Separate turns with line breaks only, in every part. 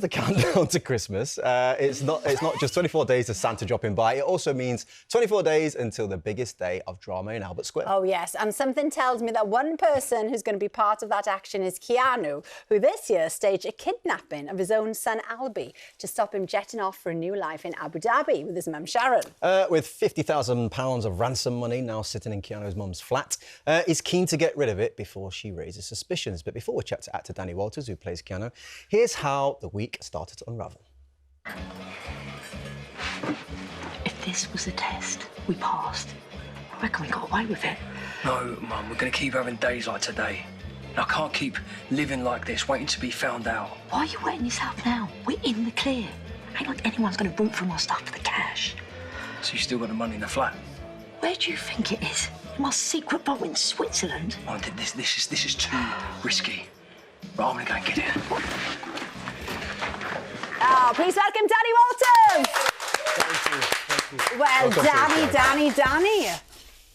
The countdown to Christmas. It's not just 24 days to Santa dropping by. It also means 24 days until the biggest day of drama in Albert Square.
Oh, yes. And something tells me that one person who's going to be part of that action is Keanu, who this year staged a kidnapping of his own son, Albie, to stop him jetting off for a new life in Abu Dhabi with his mum, Sharon.
With £50,000 of ransom money now sitting in Keanu's mum's flat, he's keen to get rid of it before she raises suspicions. But before we chat to actor Danny Walters, who plays Keanu, here's how the week started to unravel.
If this was a test, we passed. I reckon we got away with it.
No, Mum, we're going to keep having days like today. I can't keep living like this, waiting to be found out.
Why are you wetting yourself now? We're in the clear. Ain't like anyone's going to root through my stuff for the cash.
So you still got the money in the flat?
Where do you think it is? In my secret vault in Switzerland?
Oh, this is too risky. Right, I'm going to go and get it.
Oh, please welcome Danny Walters!
Thank you.
Well, Danny.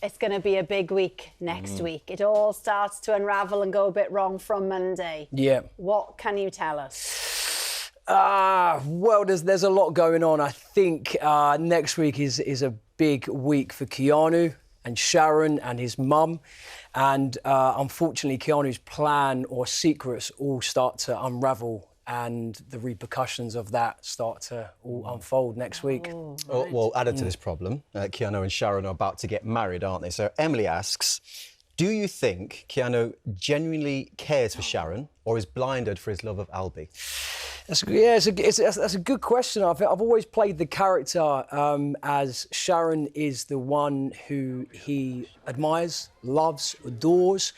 It's going to be a big week next week. It all starts to unravel and go a bit wrong from Monday.
Yeah.
What can you tell us?
Well, there's a lot going on. I think next week is a big week for Keanu and Sharon and his mum. And unfortunately, Keanu's plan or secrets all start to unravel, and the repercussions of that start to all unfold next week.
Oh, right.
Well, added to this problem, Keanu and Sharon are about to get married, aren't they? So Emily asks, do you think Keanu genuinely cares for Sharon or is blinded for his love of Albie?
That's a good question. I've always played the character as Sharon is the one who he admires, loves, adores,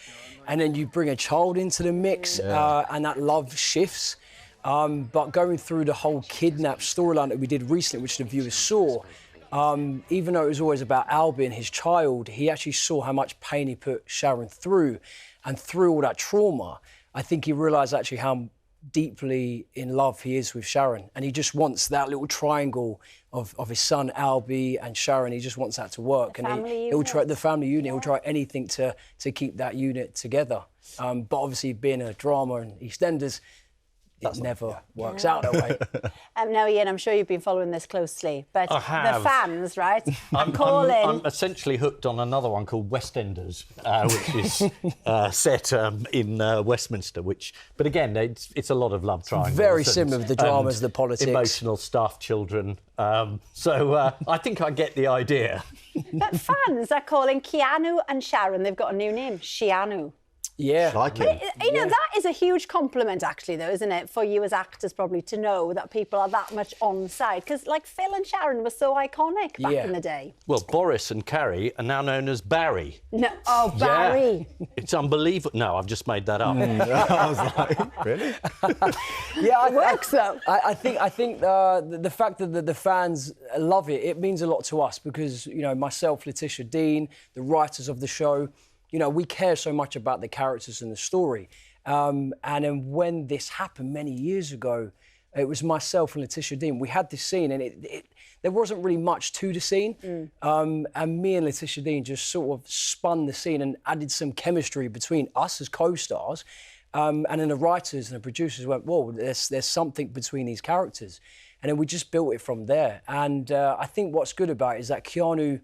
and then you bring a child into the mix and that love shifts. But going through the whole kidnap storyline that we did recently, which the viewers saw, even though it was always about Albie and his child, he actually saw how much pain he put Sharon through. And through all that trauma, I think he realised actually how deeply in love he is with Sharon. And he just wants that little triangle of his son, Albie, and Sharon. He just wants that to work. He'll try the family unit. He'll try anything to keep that unit together. But obviously, being a drama and EastEnders, it never works out that way.
Now, Ian, I'm sure you've been following this closely, but
I have.
the fans, right,
I'm essentially hooked on another one called Westenders, which is set in Westminster. But again, it's a lot of love triangles.
Very similar with the dramas, the politics,
emotional stuff, children. So I think I get the idea.
But fans are calling Keanu and Sharon. They've got a new name, Shianu.
Yeah.
Like it.
You know, that is a huge compliment, actually, though, isn't it, for you as actors probably to know that people are that much on side? Because, like, Phil and Sharon were so iconic back in the day.
Well, Boris and Carrie are now known as Barry.
No, oh, Barry.
Yeah. It's unbelievable. No, I've just made that up.
I was like, really?
Yeah, it works, though.
I think the fact that the fans love it, it means a lot to us because, you know, myself, Letitia Dean, the writers of the show, you know, we care so much about the characters and the story. And then when this happened many years ago, it was myself and Letitia Dean. We had this scene and there wasn't really much to the scene. And me and Letitia Dean just sort of spun the scene and added some chemistry between us as co-stars. And then the writers and the producers went, whoa, there's something between these characters. And then we just built it from there. And I think what's good about it is that Keanu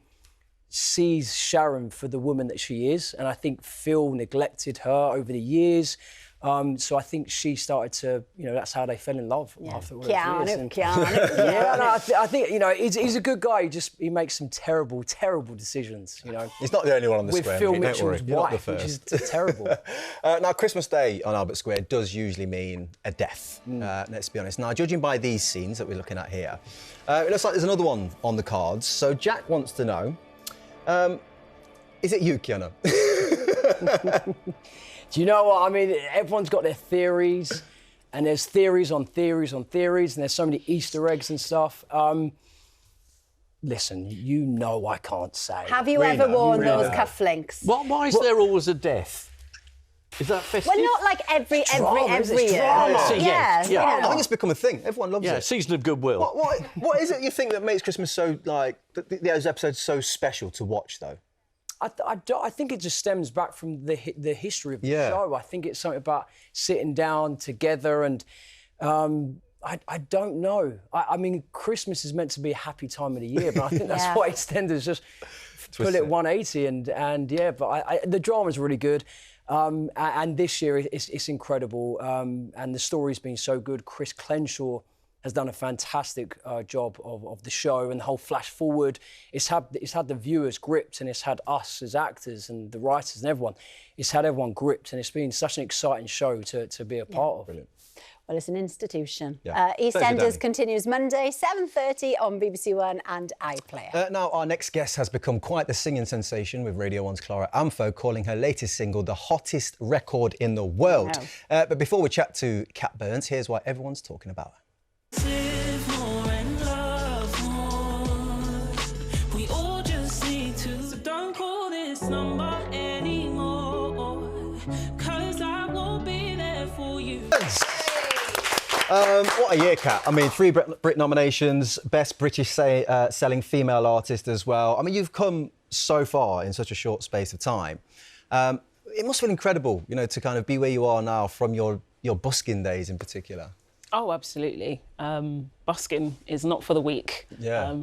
sees Sharon for the woman that she is, and I think Phil neglected her over the years. So I think she started to, you know, that's how they fell in love. After
Keanu.
Yeah, no, I think, you know, he's a good guy. He makes some terrible decisions, you know.
He's not the only one on the square.
With Phil Mitchell's wife, which is terrible.
Now, Christmas Day on Albert Square does usually mean a death, let's be honest. Now, judging by these scenes that we're looking at here, it looks like there's another one on the cards. So Jack wants to know, is it you, Keanu?
Do you know what? I mean, everyone's got their theories, and there's theories on theories on theories, and there's so many Easter eggs and stuff. Listen, you know I can't say.
Have you ever worn those cufflinks?
Why is there always a death? Is that festive?
Well, not like every year.
Yeah.
I think it's become a thing. Everyone loves it.
Yeah, season of goodwill.
What is it you think that makes Christmas so, like, those episodes so special to watch, though?
I think it just stems back from the history of the show. I think it's something about sitting down together and I don't know. I mean, Christmas is meant to be a happy time of the year, but I think that's why Eastenders just put it 180 and yeah, but the drama's really good. And this year it's incredible. And the story's been so good. Chris Clenshaw has done a fantastic job of the show and the whole flash forward. It's had the viewers gripped, and it's had us as actors and the writers and everyone. It's had everyone gripped, and it's been such an exciting show to be a part of.
Brilliant.
Well, it's an institution.
Yeah.
EastEnders continues Monday, 7:30 on BBC One and iPlayer.
Now, our next guest has become quite the singing sensation, with Radio 1's Clara Amfo calling her latest single the hottest record in the world. But before we chat to Kat Burns, here's what everyone's talking about her.
Live more and love more. We all just need to. So don't call this number anymore, 'cause I won't be there for you.
What a year, Kat. I mean, 3 Brit nominations, Best British Selling Female Artist as well. I mean, you've come so far in such a short space of time. It must feel incredible, you know, to kind of be where you are now from your busking days in particular.
Oh, absolutely. Busking is not for the weak.
Yeah.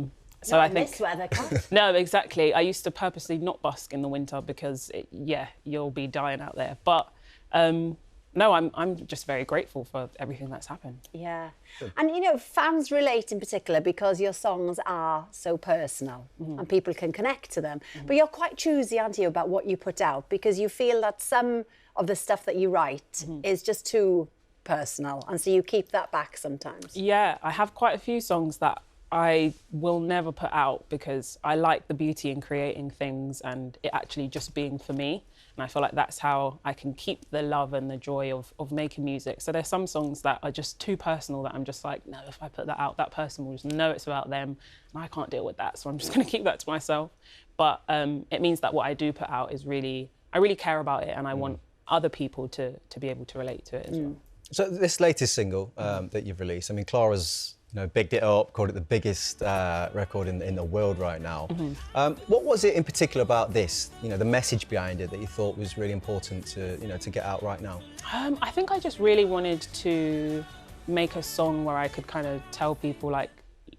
So I think
this weather, Kat.
no, exactly. I used to purposely not busk in the winter because, you'll be dying out there. But no, I'm just very grateful for everything that's happened.
Yeah. And, you know, fans relate in particular because your songs are so personal and people can connect to them. But you're quite choosy, aren't you, about what you put out, because you feel that some of the stuff that you write is just too personal, and so you keep that back sometimes.
Yeah, I have quite a few songs that I will never put out because I like the beauty in creating things and it actually just being for me. And I feel like that's how I can keep the love and the joy of making music. So there's some songs that are just too personal that I'm just like, no, if I put that out, that person will just know it's about them and I can't deal with that. So I'm just going to keep that to myself. But it means that what I do put out is I really care about it, and I want other people to be able to relate to it as well.
So this latest single that you've released, I mean, Clara's bigged it up, called it the biggest record in the world right now. What was it in particular about this, the message behind it, that you thought was really important to get out right now?
I think I just really wanted to make a song where I could kind of tell people, like,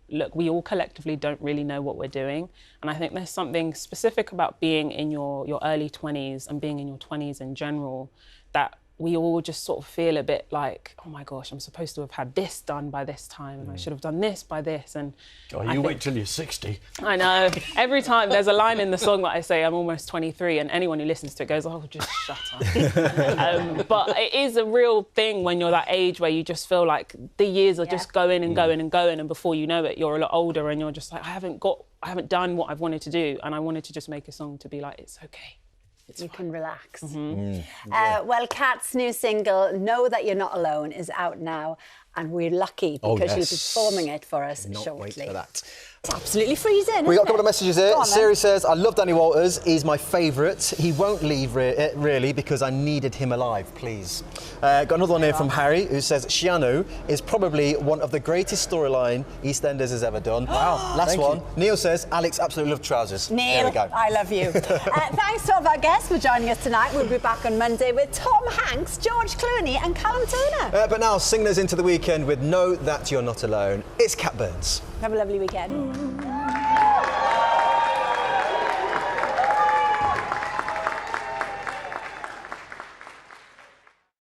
look, we all collectively don't really know what we're doing. And I think there's something specific about being in your early 20s and being in your 20s in general that we all just sort of feel a bit like, oh my gosh, I'm supposed to have had this done by this time and I should have done this by this. And
wait till you're 60.
I know. Every time there's a line in the song that I say, I'm almost 23, and anyone who listens to it goes, oh, just shut up. But it is a real thing when you're that age where you just feel like the years are just going and going and going, and before you know it, you're a lot older and you're just like, I haven't done what I've wanted to do, and I wanted to just make a song to be like, it's okay.
You can relax. Well, Kat's new single, Know That You're Not Alone, is out now, and we're lucky because she'll be performing it for us shortly.
Wait for that.
It's absolutely freezing.
We got a couple of messages here.
Go on,
Siri says, I love Danny Walters. He's my favourite. He won't leave really because I needed him alive, please. Got another one here from Harry who says, Shianu is probably one of the greatest storyline EastEnders has ever done. Wow. Last one. You. Neil says, Alex absolutely loves trousers.
Neil,
there we go.
I love you. Thanks to all of our guests for joining us tonight. We'll be back on Monday with Tom Hanks, George Clooney and Callum Turner.
But now, singing us into the weekend with Know That You're Not Alone, it's Kat Burns.
Have a lovely weekend.